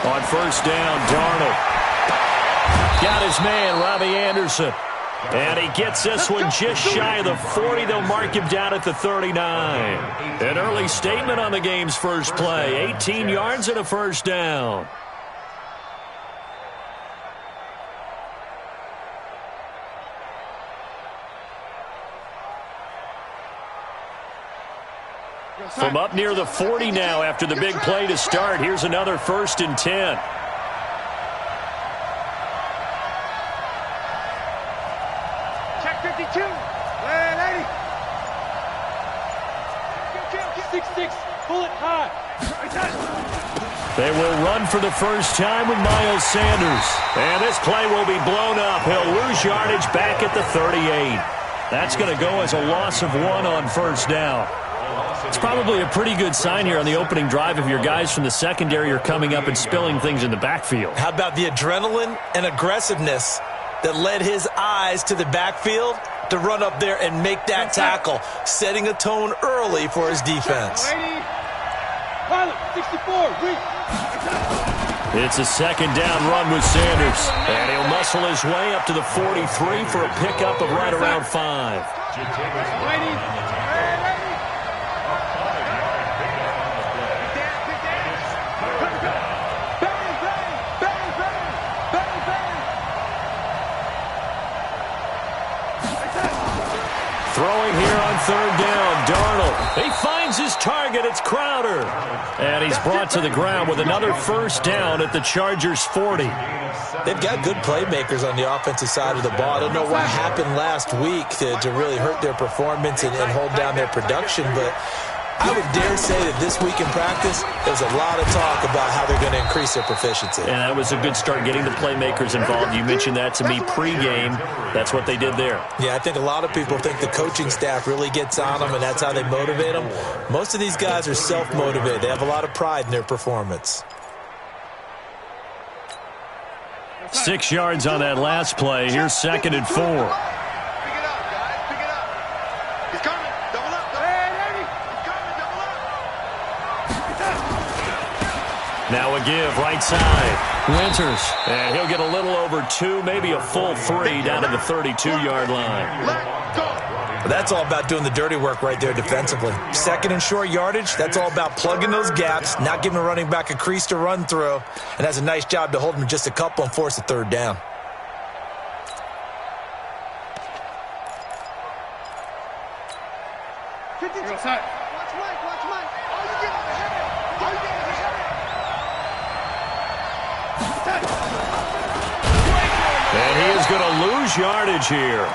On first down, Darnold. Got his man, Robbie Anderson. And he gets this one just shy of the 40. They'll mark him down at the 39. An early statement on the game's first play. 18 yards and a first down. From up near the 40 now after the big play to start. Here's another 1st and 10. Check 52. 6-6. Pull it high. They will run for the first time with Miles Sanders. And this play will be blown up. He'll lose yardage back at the 38. That's going to go as a loss of 1 on first down. It's probably a pretty good sign here on the opening drive if your guys from the secondary are coming up and spilling things in the backfield. How about the adrenaline and aggressiveness that led his eyes to the backfield to run up there and make that tackle, setting a tone early for his defense. It's a second down run with Sanders. And he'll muscle his way up to the 43 for a pickup of right around 5. Throwing here on third down, Darnold. He finds his target. It's Crowder. And he's brought to the ground with another first down at the Chargers' 40. They've got good playmakers on the offensive side of the ball. I don't know what happened last week to really hurt their performance and hold down their production, but I would dare say that this week in practice, there's a lot of talk about how they're going to increase their proficiency. And that was a good start getting the playmakers involved. You mentioned that to me pregame. That's what they did there. Yeah, I think a lot of people think the coaching staff really gets on them, and that's how they motivate them. Most of these guys are self-motivated. They have a lot of pride in their performance. 6 yards on that last play. Here's 2nd and 4. Now a give, right side. Winters. And he'll get a little over 2, maybe a full 3 down to the 32-yard line. That's all about doing the dirty work right there defensively. 2nd and short yardage, that's all about plugging those gaps, not giving a running back a crease to run through, and has a nice job to hold him just a couple and force a 3rd down. And he is going to lose yardage here.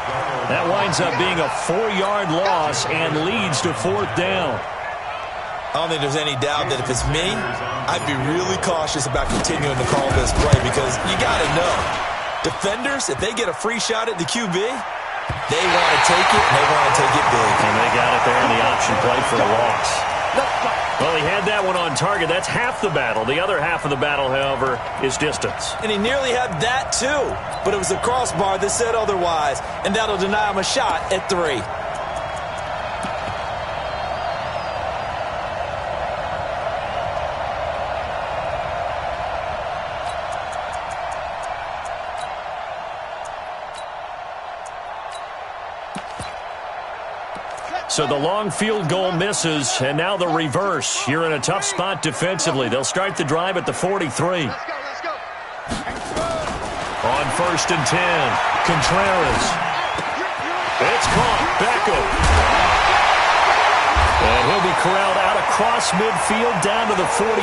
That winds up being a 4-yard loss and leads to 4th down. I don't think there's any doubt that if it's me, I'd be really cautious about continuing to call this play because you got to know, defenders, if they get a free shot at the QB, they want to take it, and they want to take it big. And they got it there on the option play for a loss. Well, he had that one on target. That's half the battle. The other half of the battle, however, is distance. And he nearly had that, too. But it was the crossbar that said otherwise, and that'll deny him a shot at 3. So the long field goal misses, and now the reverse. You're in a tough spot defensively. They'll start the drive at the 43. On 1st and 10, Contreras. It's caught. Beckham. And he'll be corralled out across midfield down to the 45.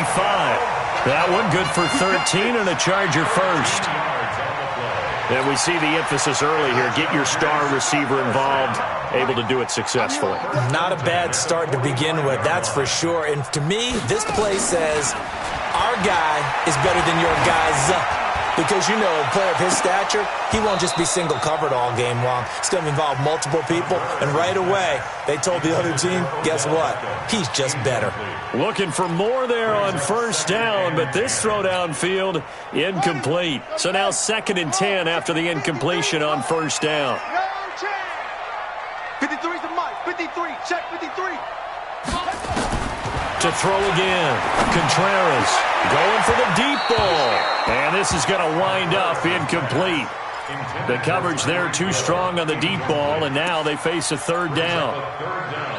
That one good for 13 and a Charger first. And we see the emphasis early here. Get your star receiver involved, able to do it successfully. Not a bad start to begin with, that's for sure. And to me, this play says our guy is better than your guy's. Because, you know, a player of his stature, he won't just be single covered all game long. It's going to involve multiple people. And right away, they told the other team, guess what? He's just better. Looking for more there on first down, but this throw downfield, incomplete. So now 2nd and 10 after the incompletion on first down. 53's a Mike. 53. Check 53. To throw again. Contreras going for the deep ball. And this is going to wind up incomplete. The coverage there too strong on the deep ball, and now they face a third down.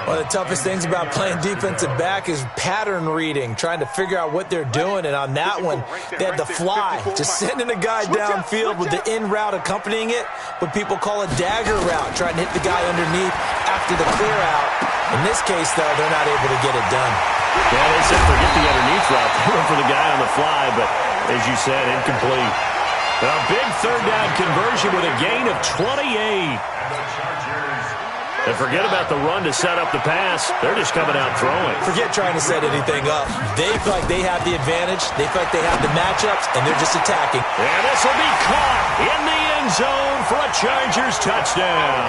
One of the toughest things about playing defensive back is pattern reading, trying to figure out what they're doing. And on that one, they had the fly, just sending a guy downfield with the in route accompanying it, what people call a dagger route, trying to hit the guy underneath after the clear out. In this case, though, they're not able to get it done. Yeah, they said forget the underneath route. They went for the guy on the fly, but as you said, incomplete. A big third down conversion with a gain of 28. And forget about the run to set up the pass. They're just coming out throwing. Forget trying to set anything up. They feel like they have the advantage. They feel like they have the matchups, and they're just attacking. And this will be caught in the end zone for a Chargers touchdown.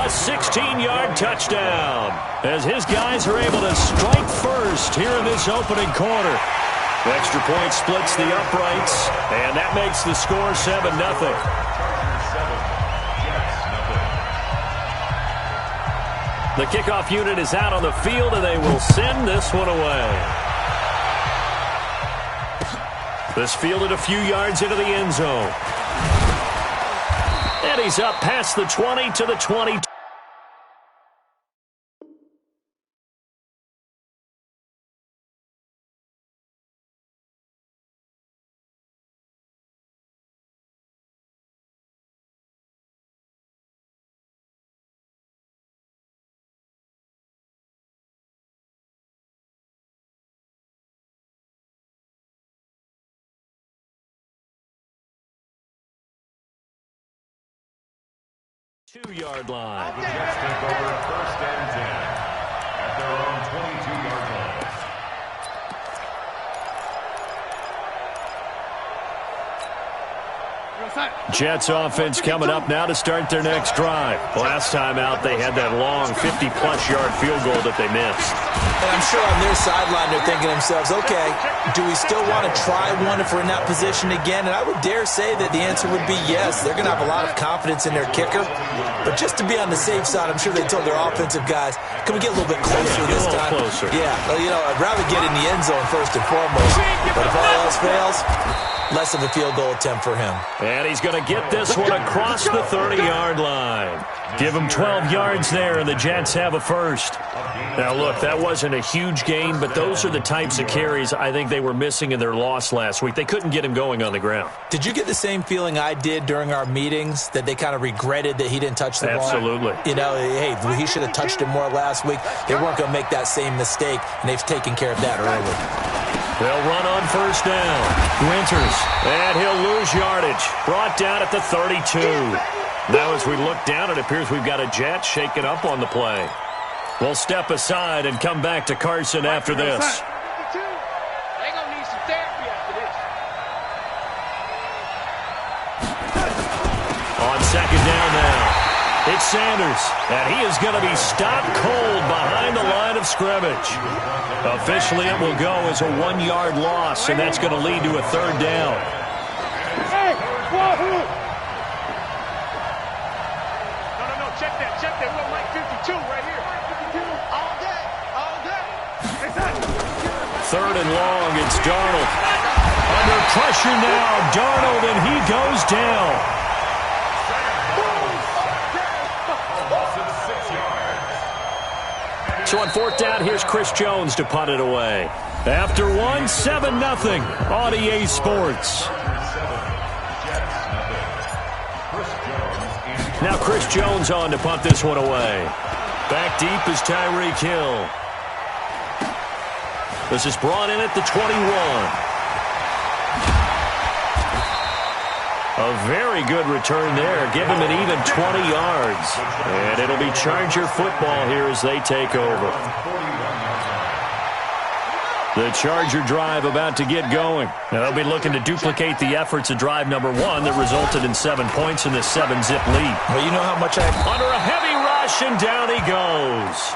A 16-yard touchdown as his guys are able to strike first here in this opening quarter. Extra point splits the uprights, and that makes the score 7-0. The kickoff unit is out on the field, and they will send this one away. This fielded a few yards into the end zone. And he's up past the 20 to the 20. Two-yard line. The Jets take over 1st and 10 at their own 22-yard line. Jets offense coming up now to start their next drive. Last time out, they had that long 50-plus yard field goal that they missed. And I'm sure on their sideline they're thinking to themselves, okay, do we still want to try one if we're in that position again? And I would dare say that the answer would be yes. They're going to have a lot of confidence in their kicker. But just to be on the safe side, I'm sure they told their offensive guys, can we get a little bit closer this time? Closer. Yeah, well, you know, I'd rather get in the end zone first and foremost. But if all else fails, less of a field goal attempt for him. And he's going to get this one across the 30-yard line. Give him 12 yards there, and the Jets have a first. Now, look, that wasn't a huge gain, but those are the types of carries I think they were missing in their loss last week. They couldn't get him going on the ground. Did you get the same feeling I did during our meetings, that they kind of regretted that he didn't touch the ball? Absolutely. You know, hey, he should have touched it more last week. They weren't going to make that same mistake, and they've taken care of that early. They'll run on first down. Winters, and he'll lose yardage. Brought down at the 32. Now as we look down, it appears we've got a Jet shaken up on the play. We'll step aside and come back to Carson after this. They're going to need some therapy after this. On second down now, it's Sanders, and he is going to be stopped cold behind the line of scrimmage. Officially, it will go as a 1-yard loss, and that's going to lead to a third down. Hey, whoa. No, check that. We're Mike 52 right here. All day. Third and long, it's Darnold. Under pressure now, Darnold, and he goes down. So on fourth down, here's Chris Jones to punt it away. After one, 7-0 on EA Sports. Now Chris Jones on to punt this one away. Back deep is Tyreek Hill. This is brought in at the 21. A very good return there. Give him an even 20 yards. And it'll be Charger football here as they take over. The Charger drive about to get going. Now they'll be looking to duplicate the efforts of drive number 1 that resulted in 7 points in this 7-zip lead. Well, you know how much Under a heavy rush, and down he goes.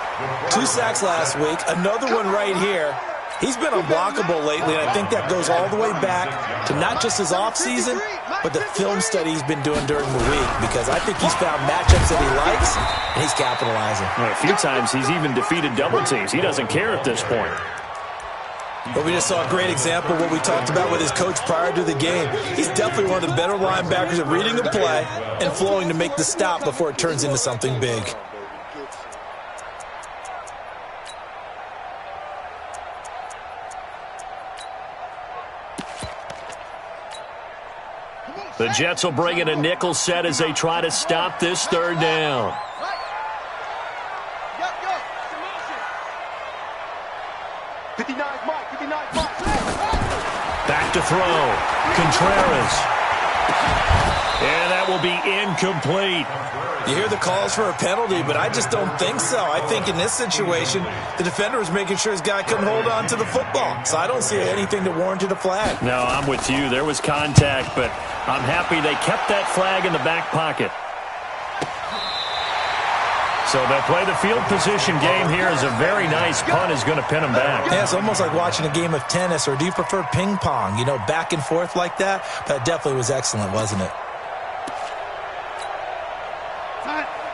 2 sacks last week, another one right here. He's been unblockable lately, and I think that goes all the way back to not just his offseason, but the film study he's been doing during the week, because I think he's found matchups that he likes, and he's capitalizing. Well, a few times he's even defeated double teams. He doesn't care at this point. But we just saw a great example of what we talked about with his coach prior to the game. He's definitely one of the better linebackers at reading a play and flowing to make the stop before it turns into something big. The Jets will bring in a nickel set as they try to stop this third down. Back to throw. Contreras. And that will be incomplete. You hear the calls for a penalty, but I just don't think so. I think in this situation, the defender was making sure his guy couldn't hold on to the football. So I don't see anything that warranted a flag. No, I'm with you. There was contact, but I'm happy they kept that flag in the back pocket. So they'll play the field position game here as a very nice punt is going to pin them back. Yeah, it's almost like watching a game of tennis, or do you prefer ping pong? You know, back and forth like that? That definitely was excellent, wasn't it?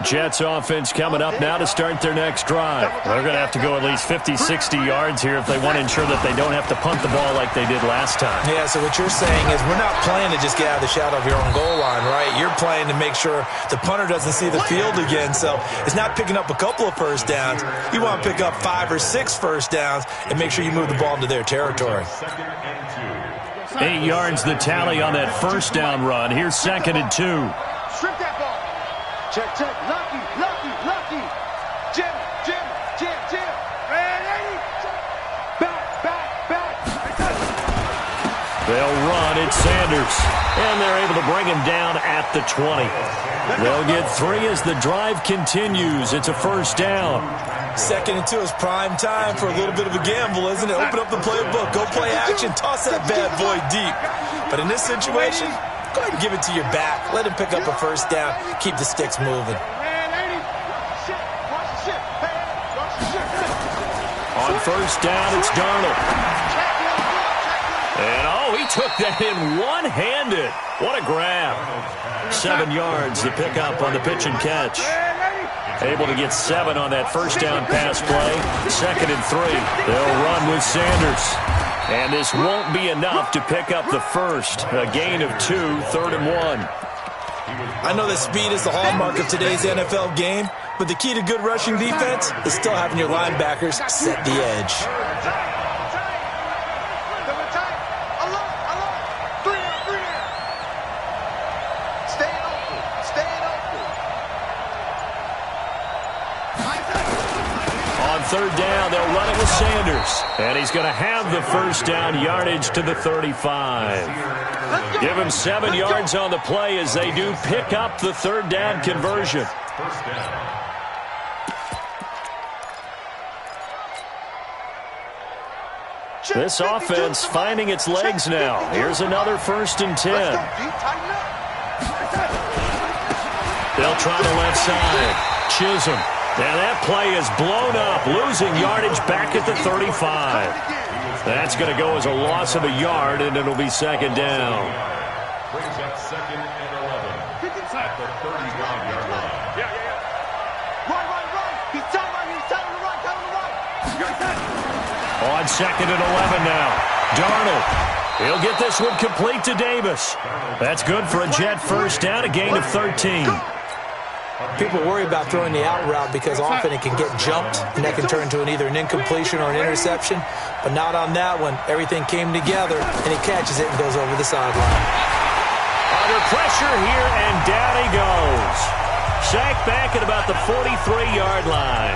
Jets offense coming up now to start their next drive. They're going to have to go at least 50, 60 yards here if they want to ensure that they don't have to punt the ball like they did last time. Yeah, so what you're saying is we're not playing to just get out of the shadow of your own goal line, right? You're playing to make sure the punter doesn't see the field again. So it's not picking up a couple of first downs. You want to pick up 5 or 6 first downs and make sure you move the ball into their territory. 8 yards the tally on that first down run. Here's 2nd and 2. Strip that ball. Check, check. Lucky. Jim. Ready? Back. They'll run. It's Sanders. And they're able to bring him down at the 20. They'll get 3 as the drive continues. It's a first down. 2nd and 2 is prime time for a little bit of a gamble, isn't it? Open up the playbook. Go play action. Toss that bad boy deep. But in this situation, go ahead and give it to your back. Let him pick up a first down. Keep the sticks moving. On first down, it's Darnold. And, he took that in one-handed. What a grab. 7 yards, the pickup on the pitch and catch. Able to get 7 on that first down pass play. 2nd and 3. They'll run with Sanders. And this won't be enough to pick up the first. A gain of 2, 3rd and 1. I know that speed is the hallmark of today's NFL game, but the key to good rushing defense is still having your linebackers set the edge. On 3rd down, they'll run it with Sanders. And he's going to have the first down yardage to the 35. Give him 7 yards on the play as they do pick up the 3rd down conversion. This offense finding its legs now. Here's another 1st and 10. They'll try the left side. Chisholm. And that play is blown up, losing yardage back at the 35. That's going to go as a loss of a yard, and it'll be 2nd down. Brings up 2nd and 11 at the 31-yard line. Right. He's telling the right. On 2nd and 11 now. Darnold. He'll get this one complete to Davis. That's good for a Jet first down, a gain of 13. People worry about throwing the out route because often it can get jumped, and that can turn into either an incompletion or an interception. But not on that one. Everything came together, and he catches it and goes over the sideline. Under pressure here, and down he goes. Sacked back at about the 43-yard line.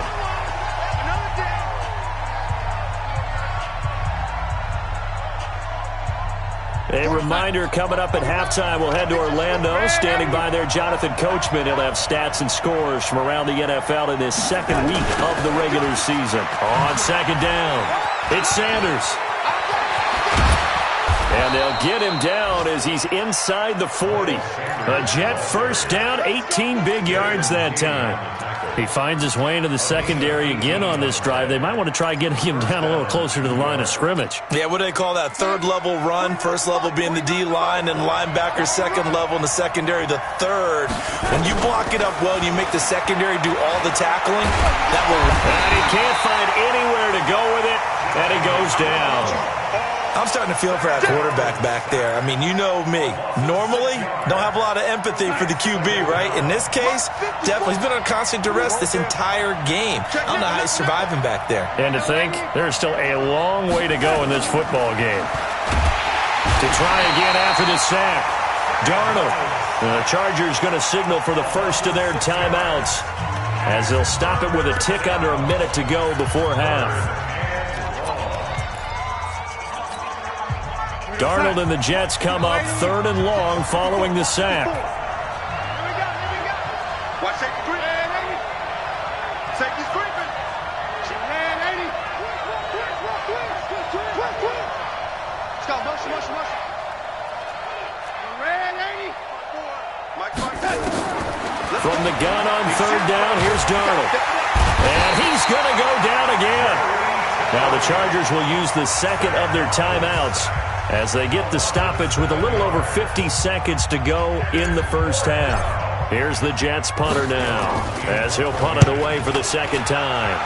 A reminder coming up at halftime, we'll head to Orlando. Standing by there, Jonathan Coachman. He'll have stats and scores from around the NFL in this 2nd week of the regular season. On 2nd down, it's Sanders. And they'll get him down as he's inside the 40. A Jet first down, 18 big yards that time. He finds his way into the secondary again on this drive. They might want to try getting him down a little closer to the line of scrimmage. Yeah, what do they call that? Third level run. First level being the D-line and linebacker. Second level in the secondary, the third. When you block it up well and you make the secondary do all the tackling, that will... And he can't find anywhere to go with it, and he goes down. I'm starting to feel for that quarterback back there. I mean, you know me. Normally, don't have a lot of empathy for the QB, right? In this case, definitely. He's been on constant duress this entire game. I don't know how he's surviving back there. And to think, there's still a long way to go in this football game. To try again after the sack. Darnold. The Chargers going to signal for the first of their timeouts as they'll stop it with a tick under a minute to go before half. Darnold and the Jets come up 3rd and long following the sack. Watch safety creeping. Safety's creeping. She ran 80. Let's go. Motion. Ran 80. Mike. From the gun on 3rd down, here's Darnold. And he's going to go down again. Now the Chargers will use the second of their timeouts as they get the stoppage with a little over 50 seconds to go in the first half. Here's the Jets punter now as he'll punt it away for the second time.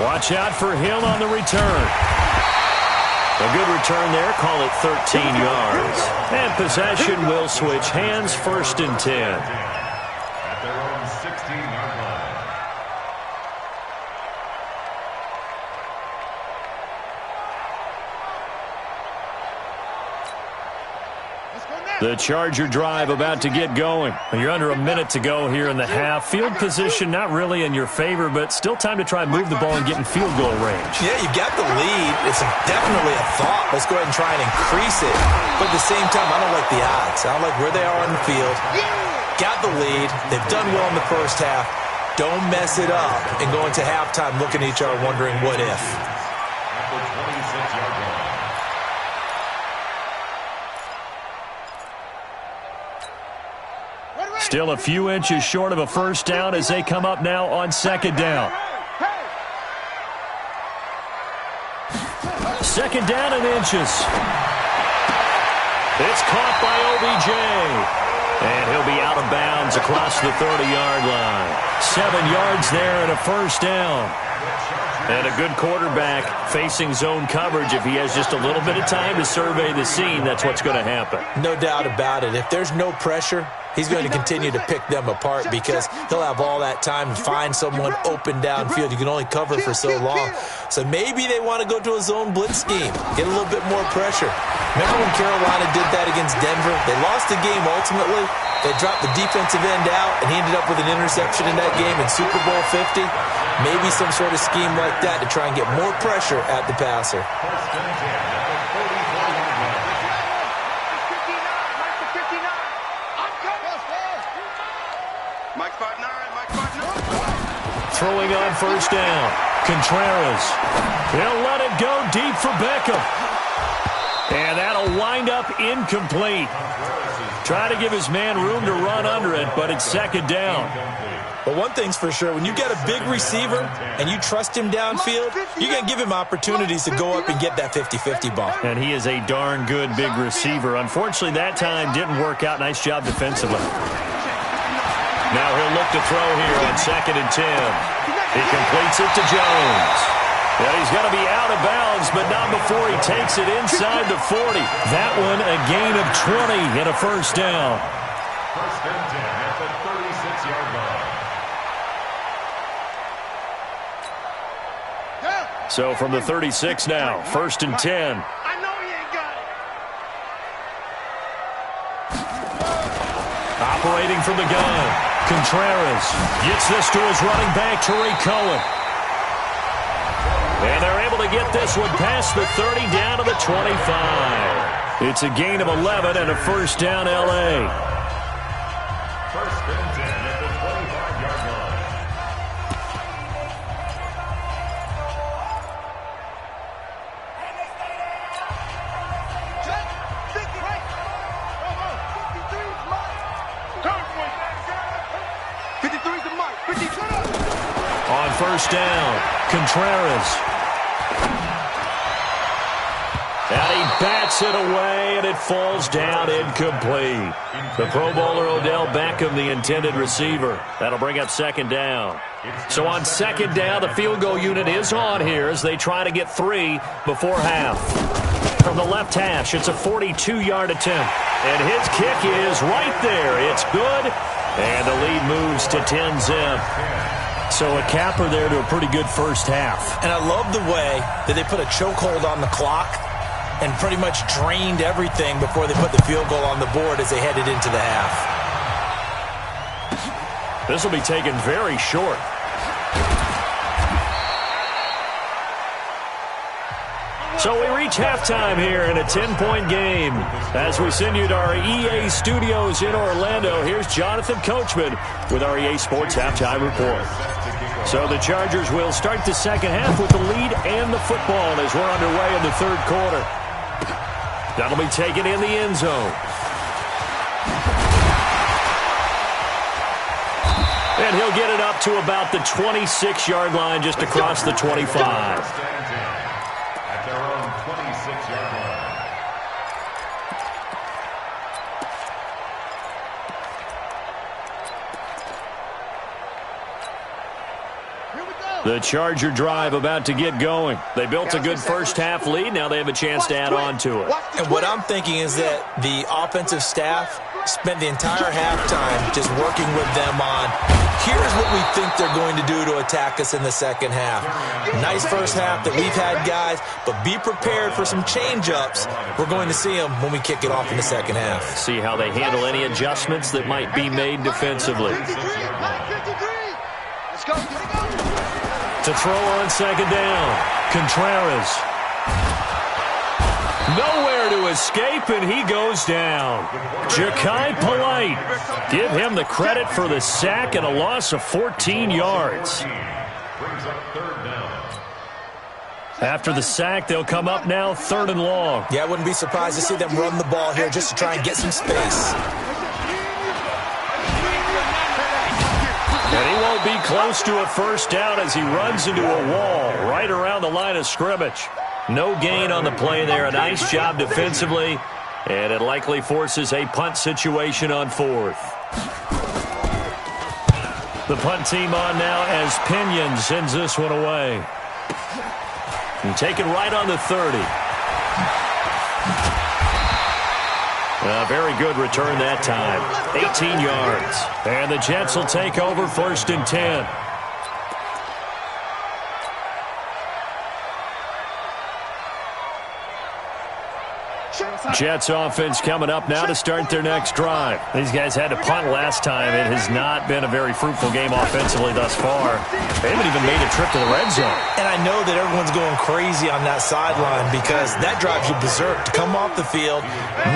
Watch out for him on the return. A good return there, call it 13 yards. And possession will switch hands, 1st and 10. At their own 16-yard line. The Charger drive about to get going. You're under a minute to go here in the half. Field position not really in your favor, but still time to try and move the ball and get in field goal range. Yeah, you got the lead. It's definitely a thought. Let's go ahead and try and increase it. But at the same time, I don't like the odds. I don't like where they are on the field. Got the lead. They've done well in the first half. Don't mess it up and go into halftime looking at each other wondering what if. At the 26-yard line. Still a few inches short of a first down as they come up now on 2nd down. 2nd down and inches. It's caught by OBJ. And he'll be out of bounds across the 30-yard line. 7 yards there and a first down. And a good quarterback facing zone coverage. If he has just a little bit of time to survey the scene, that's what's going to happen. No doubt about it. If there's no pressure, he's going to continue to pick them apart because he'll have all that time to find someone open downfield. You can only cover for so long. So maybe they want to go to a zone blitz scheme, get a little bit more pressure. Remember when Carolina did that against Denver? They lost the game ultimately. They dropped the defensive end out, and he ended up with an interception in that game in Super Bowl 50. Maybe some sort of scheme like that to try and get more pressure at the passer. Throwing on first down. Contreras. He'll let it go deep for Beckham. And that'll wind up incomplete. Try to give his man room to run under it, but it's 2nd down. But one thing's for sure, when you get a big receiver and you trust him downfield, you're going to give him opportunities to go up and get that 50-50 ball. And he is a darn good big receiver. Unfortunately, that time didn't work out. Nice job defensively. Now he'll look to throw here on 2nd and 10. He completes it to Jones. Well, he's going to be out of bounds, but not before he takes it inside the 40. That one a gain of 20 and a first down. 1st and 10 at the 36-yard line. So from the 36 now, 1st and 10. I know he ain't got it. Operating from the gun. Contreras gets this to his running back, Tariq Cohen. And they're able to get this one past the 30 down to the 25. It's a gain of 11 and a first down, L.A. 1st and 10 at the 25-yard line. Turn for first down. Contreras. And he bats it away, and it falls down incomplete. The Pro Bowler Odell Beckham, the intended receiver. That'll bring up second down. So on second down, the field goal unit is on here as they try to get 3 before half. From the left hash, it's a 42-yard attempt. And his kick is right there. It's good, and the lead moves to 10-zip. So a capper there to a pretty good first half. And I love the way that they put a chokehold on the clock and pretty much drained everything before they put the field goal on the board as they headed into the half. This will be taken very short. So we reach halftime here in a 10-point game. As we send you to our EA studios in Orlando, here's Jonathan Coachman with our EA Sports Halftime Report. So the Chargers will start the second half with the lead and the football as we're underway in the third quarter. That'll be taken in the end zone. And he'll get it up to about the 26-yard line just across the 25. At their own 26-yard line. The Charger drive about to get going. They built a good first-half lead. Now they have a chance to add on to it. And what I'm thinking is that the offensive staff spent the entire halftime just working with them on, here's what we think they're going to do to attack us in the second half. Nice first half that we've had, guys, but be prepared for some change-ups. We're going to see them when we kick it off in the second half. See how they handle any adjustments that might be made defensively. Let's go. To throw on second down, Contreras. Nowhere to escape, and he goes down. Ja'Kai Polite. Give him the credit for the sack and a loss of 14 yards. After the sack, they'll come up now 3rd and long. Yeah, I wouldn't be surprised to see them run the ball here just to try and get some space. And he won't be close to a first down as he runs into a wall right around the line of scrimmage. No gain on the play there. A nice job defensively, and it likely forces a punt situation on 4th. The punt team on now as Pinion sends this one away. And taken right on the 30. A very good return that time. 18 yards. And the Jets will take over 1st and 10. Jets offense coming up now to start their next drive. These guys had to punt last time. It has not been a very fruitful game offensively thus far. They haven't even made a trip to the red zone. And I know that everyone's going crazy on that sideline because that drives you berserk to come off the field,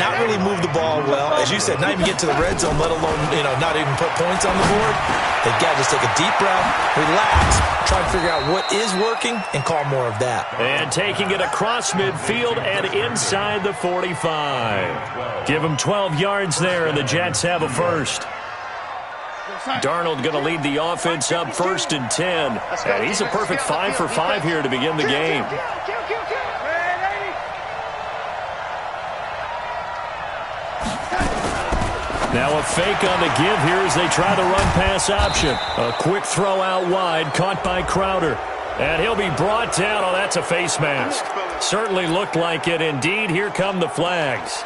not really move the ball well. As you said, not even get to the red zone, let alone, not even put points on the board. They've got to just take a deep breath, relax, try to figure out what is working, and call more of that. And taking it across midfield and inside the 45. Give them 12 yards there, and the Jets have a first. Darnold going to lead the offense up 1st and 10. And he's a perfect 5 for 5 here to begin the game. Now a fake on the give here as they try the run-pass option. A quick throw out wide, caught by Crowder. And he'll be brought down. Oh, that's a face mask. Certainly looked like it. Indeed, here come the flags.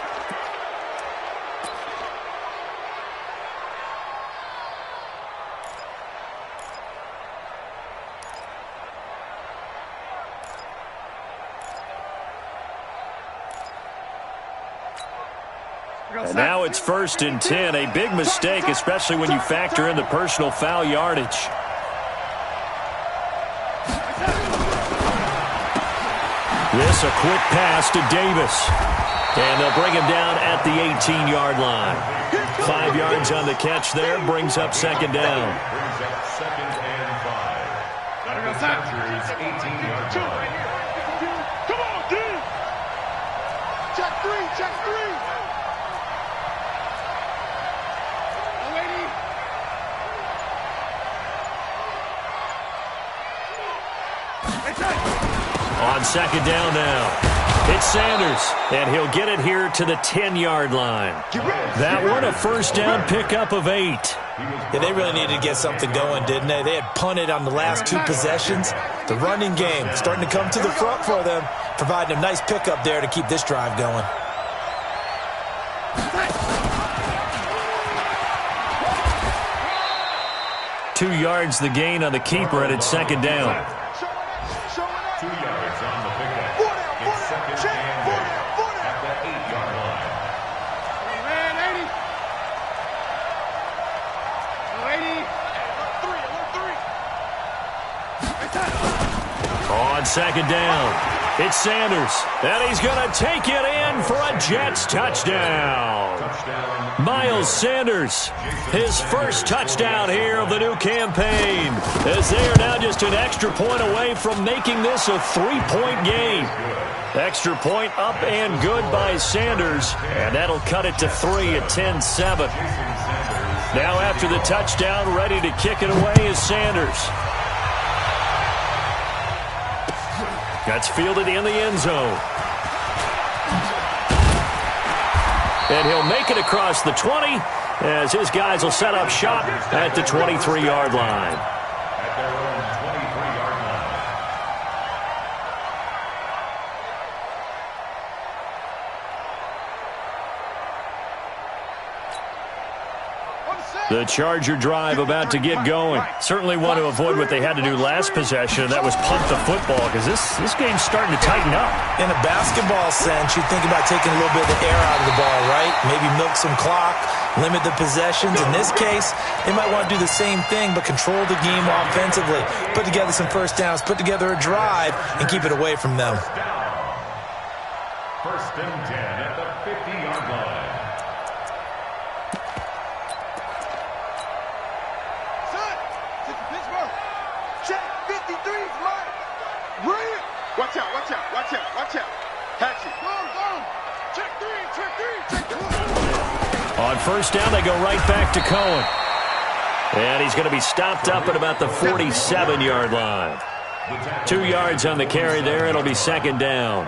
And now it's 1st and 10. A big mistake, especially when you factor in the personal foul yardage. This a quick pass to Davis. And they'll bring him down at the 18-yard line. 5 yards on the catch there, brings up second down. Brings up 2nd and 5. At the Chargers' 18-yard line. Come on, dude. Check 3, check 3. On second down now. It's Sanders, and he'll get it here to the 10-yard line. That one a first down pickup of 8. Yeah, they really needed to get something going, didn't they? They had punted on the last 2 possessions. The running game starting to come to the front for them, providing a nice pickup there to keep this drive going. Two yards the gain on the keeper, and it's second down. 2 yards on the pickup. It's second and 8 at the 8-yard line. Man, 80. 80. On second down, it's Sanders, and he's going to take it in for a Jets touchdown. Miles Sanders, his first touchdown here of the new campaign, as they are now just an extra point away from making this a 3-point game. Extra point up and good by Sanders, and that'll cut it to 3 at 10-7. Now after the touchdown, ready to kick it away is Sanders. That's fielded in the end zone. And he'll make it across the 20 as his guys will set up shop at the 23-yard line. At their own 23-yard line. The Charger drive about to get going. Certainly want to avoid what they had to do last possession, and that was punt the football, because this game's starting to tighten up. In a basketball sense, you think about taking a little bit of the air out of the ball, right? Maybe milk some clock, limit the possessions. In this case, they might want to do the same thing, but control the game offensively. Put together some first downs, put together a drive, and keep it away from them. First and 10 at the 50-yard line. Watch out, watch out, watch out, watch out. Hatch it. Go, go. Check 3, check 3, check 3. On first down, they go right back to Cohen. And he's going to be stopped up at about the 47-yard line. 2 yards on the carry there. It'll be second down.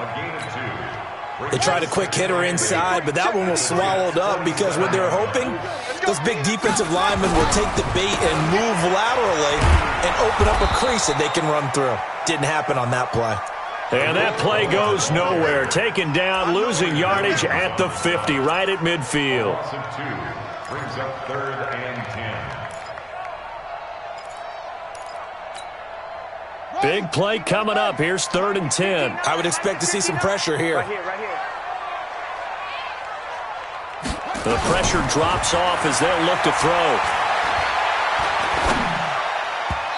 They tried a quick hitter inside, but that one was swallowed up because what they're hoping, those big defensive linemen will take the bait and move laterally and open up a crease that they can run through. Didn't happen on that play. And that play goes nowhere. Taken down, losing yardage at the 50, right at midfield. Brings up third and 10. Big play coming up. Here's third and 10. I would expect to see some pressure here. Right here. The pressure drops off as they'll look to throw.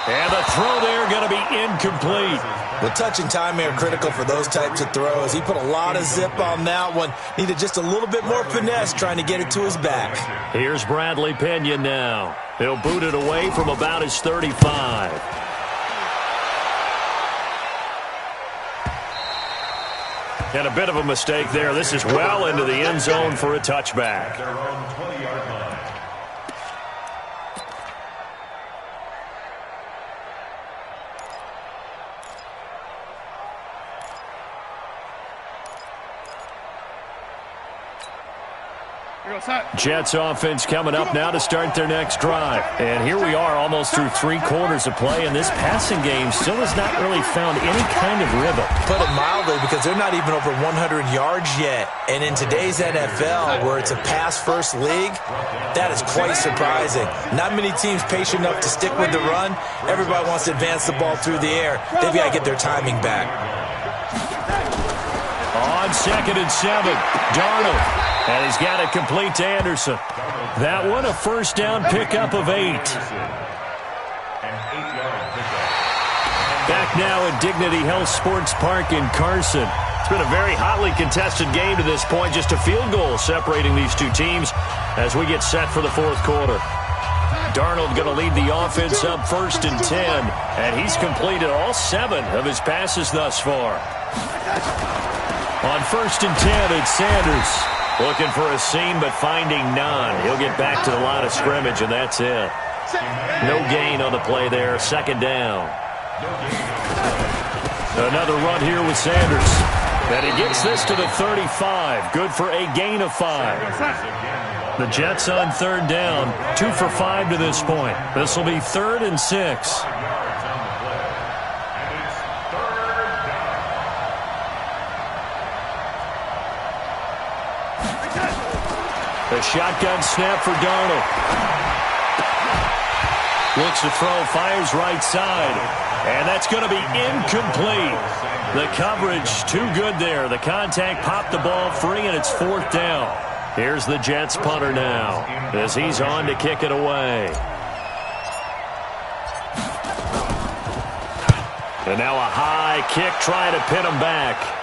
And the throw there going to be incomplete. The touch and time are critical for those types of throws. He put a lot of zip on that one. Needed just a little bit more finesse trying to get it to his back. Here's Bradley Pena now. He'll boot it away from about his 35. And a bit of a mistake there. This is well into the end zone for a touchback. Their own 20-yard line. Jets offense coming up now to start their next drive. And here we are almost through 3 quarters of play, and this passing game still has not really found any kind of rhythm. Put it mildly, because they're not even over 100 yards yet. And in today's NFL, where it's a pass-first league, that is quite surprising. Not many teams patient enough to stick with the run. Everybody wants to advance the ball through the air. They've got to get their timing back. On second and 7, Darnold. And he's got it complete to Anderson. That one a first down pickup of 8. Back now at Dignity Health Sports Park in Carson. It's been a very hotly contested game to this point. Just a field goal separating these two teams as we get set for the fourth quarter. Darnold going to lead the offense up first and 10. And he's completed all 7 of his passes thus far. On first and 10, it's Sanders. Looking for a seam, but finding none. He'll get back to the line of scrimmage, and that's it. No gain on the play there. Second down. Another run here with Sanders. And he gets this to the 35. Good for a gain of 5. The Jets on third down. 2 for 5 to this point. This will be 3rd and 6. A shotgun snap for Darnold. Looks to throw, fires right side. And that's going to be incomplete. The coverage too good there. The contact popped the ball free, and it's 4th down. Here's the Jets punter now as he's on to kick it away. And now a high kick trying to pin him back.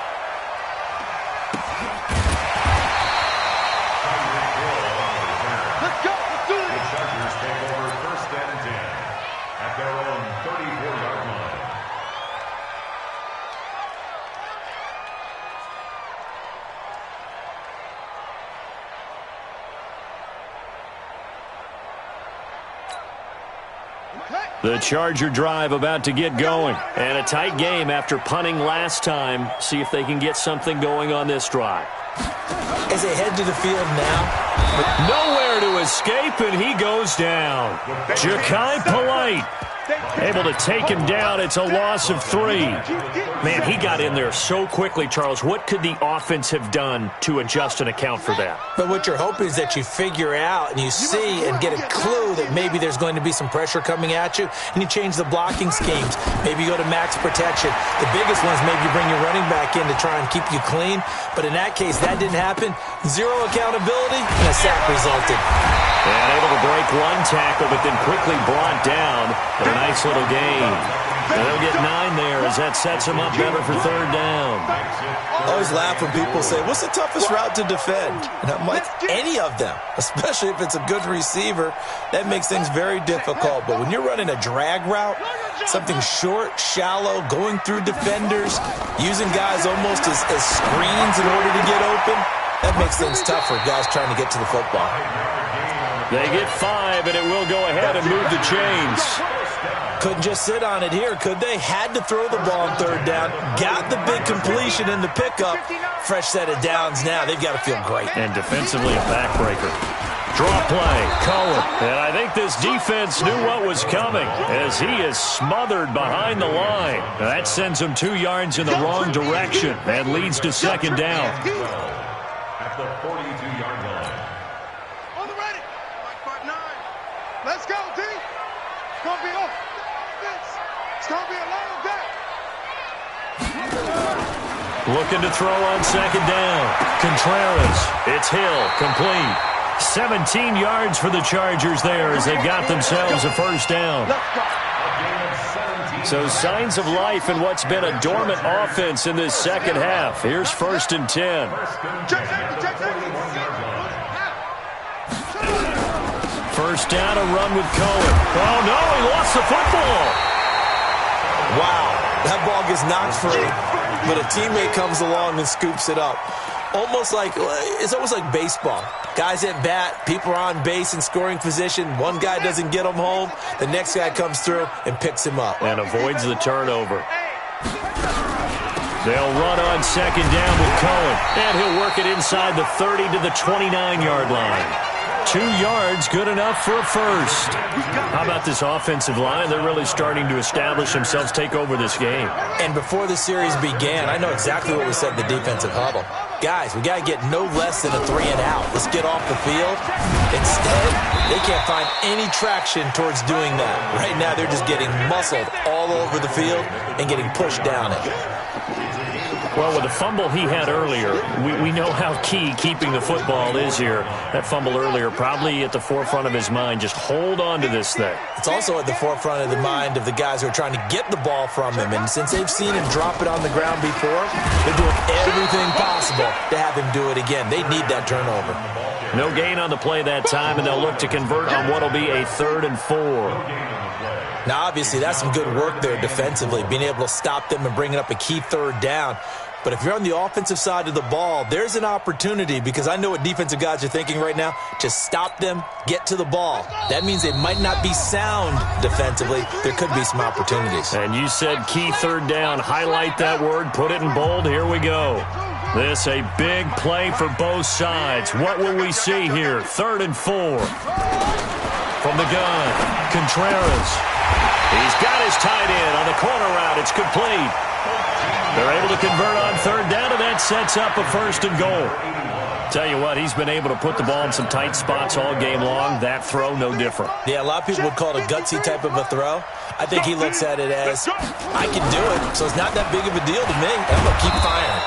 The Charger drive about to get going. And a tight game after punting last time. See if they can get something going on this drive. As they head to the field now. Nowhere to escape, and he goes down. Ja'Kai Polite able to take him down. It's a loss of 3. Man, he got in there so quickly, Charles. What could the offense have done to adjust and account for that? But what you're hoping is that you figure out and you see and get a clue that maybe there's going to be some pressure coming at you, and you change the blocking schemes. Maybe you go to max protection. The biggest ones, maybe you bring your running back in to try and keep you clean. But in that case, that didn't happen. 0 accountability, and a sack resulted. And able to break one tackle, but then quickly brought down. But a nice little gain. And they'll get 9 there as that sets them up better for 3rd down. I always laugh when people say, what's the toughest route to defend? And I'm like, any of them, especially if it's a good receiver. That makes things very difficult. But when you're running a drag route, something short, shallow, going through defenders, using guys almost as screens in order to get open, that makes things tough for guys trying to get to the football. They get 5, and it will go ahead and move the chains. Couldn't just sit on it here, could they? Had to throw the ball on 3rd down. Got the big completion in the pickup. Fresh set of downs now. They've got to feel great. And defensively a backbreaker. Draw play, Cohen. And I think this defense knew what was coming as he is smothered behind the line. That sends him 2 yards in the wrong direction and leads to 2nd down. At the 42-yard line. On the ready. 5-9. Let's go, D. It's going to be off. It's going to be a lot of that. Looking to throw on 2nd down. Contreras. It's Hill. Complete. 17 yards for the Chargers there as they've got themselves a 1st down. So signs of life in what's been a dormant offense in this 2nd half. Here's 1st and 10. First down, a run with Cohen. Oh, no, he lost the football. Wow, that ball gets knocked free, but a teammate comes along and scoops it up. It's almost like baseball. Guys at bat, people are on base in scoring position. One guy doesn't get him home. The next guy comes through and picks him up. And avoids the turnover. They'll run on 2nd down with Cohen. And he'll work it inside the 30 to the 29-yard line. 2 yards, good enough for a 1st. How about this offensive line? They're really starting to establish themselves, take over this game. And before the series began, I know exactly what we said in the defensive huddle. Guys, we got to get no less than a 3-and-out. Let's get off the field. Instead, they can't find any traction towards doing that. Right now, they're just getting muscled all over the field and getting pushed down it. Well, with the fumble he had earlier, we know how key keeping the football is here. That fumble earlier probably at the forefront of his mind. Just hold on to this thing. It's also at the forefront of the mind of the guys who are trying to get the ball from him. And since they've seen him drop it on the ground before, they're doing everything possible to have him do it again. They need that turnover. No gain on the play that time, and they'll look to convert on what will be a 3rd and 4. Now, obviously, that's some good work there defensively, being able to stop them and bringing up a key 3rd down. But if you're on the offensive side of the ball, there's an opportunity, because I know what defensive guys are thinking right now. Just stop them, get to the ball. That means they might not be sound defensively. There could be some opportunities. And you said key third down. Highlight that word, put it in bold. Here we go. This a big play for both sides. What will we see here? 3rd and 4. From the gun, Contreras. He's got his tight end on the corner route. It's complete. They're able to convert on 3rd down, and that sets up a 1st and goal. Tell you what, he's been able to put the ball in some tight spots all game long. That throw, no different. Yeah, a lot of people would call it a gutsy type of a throw. I think he looks at it as, I can do it, so it's not that big of a deal to me. I'm going to keep firing.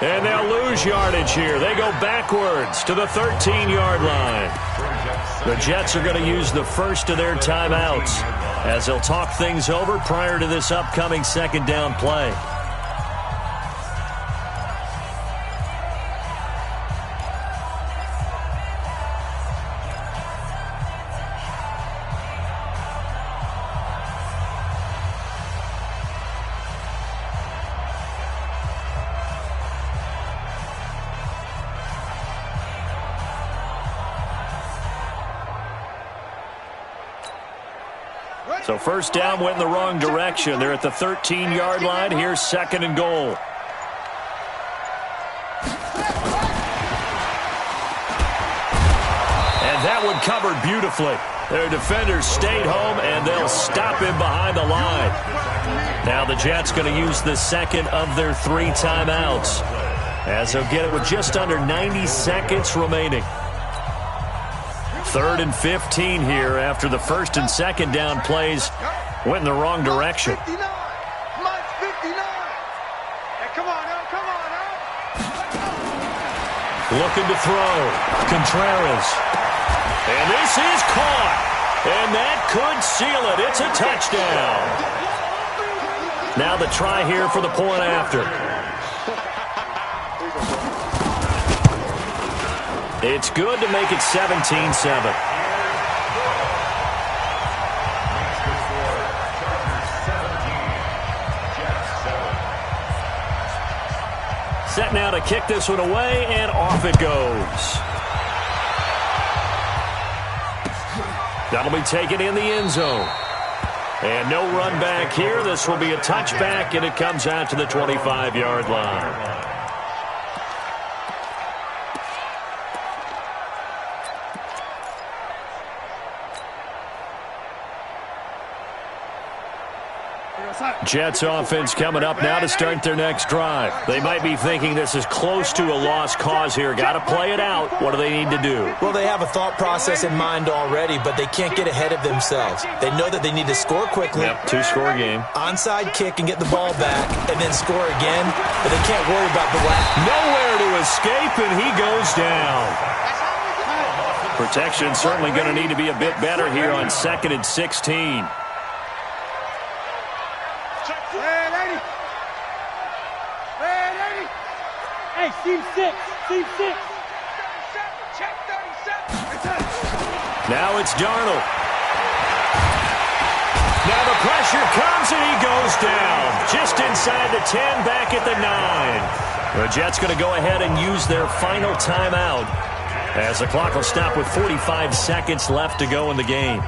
And they'll lose yardage here. They go backwards to the 13-yard line. The Jets are going to use the first of their timeouts as they'll talk things over prior to this upcoming 2nd down play. So 1st down went in the wrong direction. They're at the 13-yard line. Here's 2nd and goal. And that one covered beautifully. Their defenders stayed home, and they'll stop him behind the line. Now the Jets going to use the 2nd of their 3 timeouts, as they'll get it with just under 90 seconds remaining. 3rd and 15 here after the 1st and 2nd down plays went in the wrong direction. 59. Mike 59. Hey, come on now, come on now. Looking to throw. Contreras. And this is caught. And that could seal it. It's a touchdown. Now the try here for the point after. It's good to make it 17-7. Set now to kick this one away, and off it goes. That'll be taken in the end zone. And no run back here. This will be a touchback, and it comes out to the 25-yard line. Jets offense coming up now to start their next drive. They might be thinking this is close to a lost cause here. Got to play it out. What do they need to do? Well, they have a thought process in mind already, but they can't get ahead of themselves. They know that they need to score quickly. Yep, 2-score game. Onside kick and get the ball back, and then score again, but they can't worry about the last. Nowhere to escape, and he goes down. Protection certainly going to need to be a bit better here on 2nd and 16. Hey, seam 6, seam 6. Check 37. Now it's Darnold. Now the pressure comes, and he goes down. Just inside the 10, back at the 9. The Jets going to go ahead and use their final timeout, as the clock will stop with 45 seconds left to go in the game.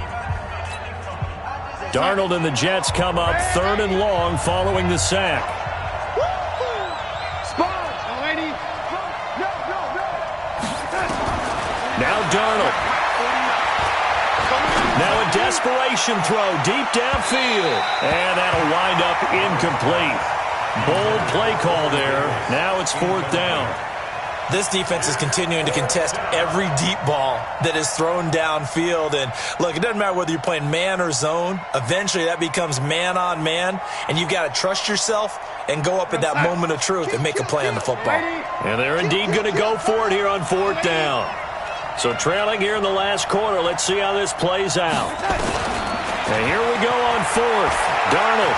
Darnold and the Jets come up 3rd and long following the sack. Now Darnold. Now a desperation throw deep downfield. And that'll wind up incomplete. Bold play call there. Now it's 4th down. This defense is continuing to contest every deep ball that is thrown downfield. And look, it doesn't matter whether you're playing man or zone. Eventually that becomes man on man. And you've got to trust yourself and go up at that moment of truth and make a play on the football. And they're indeed going to go for it here on 4th down. So trailing here in the last quarter. Let's see how this plays out. And here we go on 4th. Darnold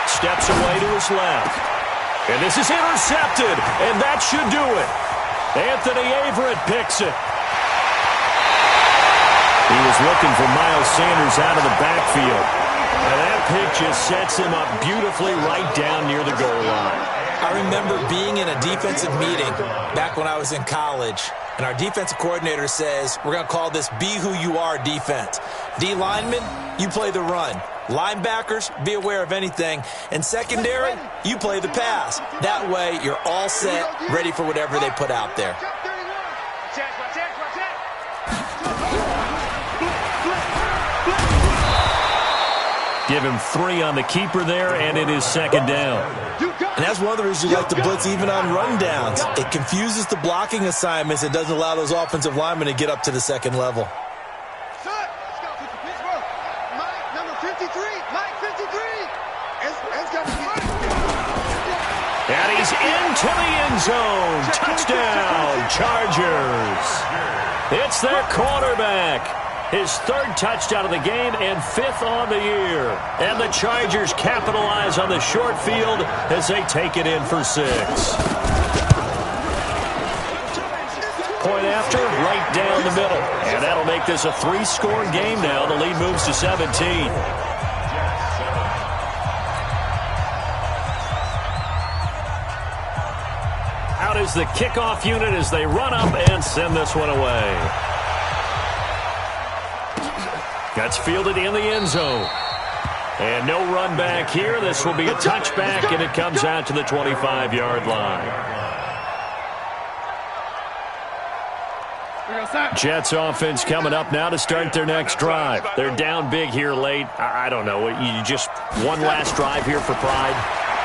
steps away to his left. And this is intercepted, and that should do it. Anthony Averett picks it. He was looking for Miles Sanders out of the backfield. And that pick just sets him up beautifully right down near the goal line. I remember being in a defensive meeting back when I was in college, and our defensive coordinator says, we're going to call this Be Who You Are defense. D linemen, you play the run. Linebackers, be aware of anything. And secondary, you play the pass. That way, you're all set, ready for whatever they put out there. Give him 3 on the keeper there, and it is second down. And that's one of the reasons you like to blitz even on rundowns. It confuses the blocking assignments and doesn't allow those offensive linemen to get up to the second level. And he's into the end zone. Touchdown, Chargers. It's their quarterback. His 3rd touchdown of the game and 5th on the year. And the Chargers capitalize on the short field as they take it in for 6. Point after, right down the middle. And that'll make this a 3-score game now. The lead moves to 17. Out is the kickoff unit as they run up and send this one away. That's fielded in the end zone. And no run back here. This will be a touchback, and it comes out to the 25-yard line. Jets offense coming up now to start their next drive. They're down big here late. I don't know. You just one last drive here for pride?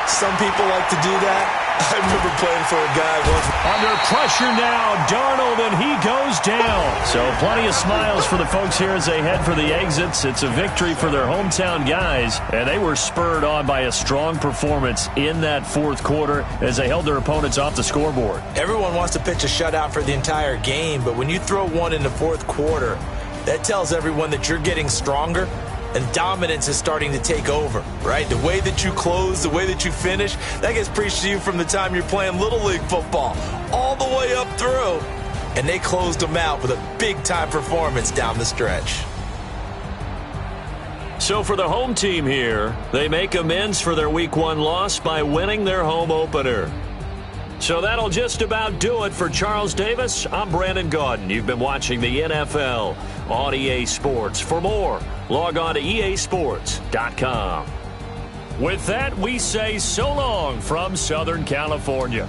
Some people like to do that. I remember playing for a guy once. Under pressure now, Darnold, and he goes down. So plenty of smiles for the folks here as they head for the exits. It's a victory for their hometown guys, and they were spurred on by a strong performance in that 4th quarter as they held their opponents off the scoreboard. Everyone wants to pitch a shutout for the entire game, but when you throw one in the 4th quarter, that tells everyone that you're getting stronger. And dominance is starting to take over, right? The way that you close, the way that you finish, that gets preached to you from the time you're playing Little League football all the way up through. And they closed them out with a big-time performance down the stretch. So for the home team here, they make amends for their Week 1 loss by winning their home opener. So that'll just about do it for Charles Davis. I'm Brandon Gaudin. You've been watching the NFL on EA Sports. For more, log on to easports.com. With that, we say so long from Southern California.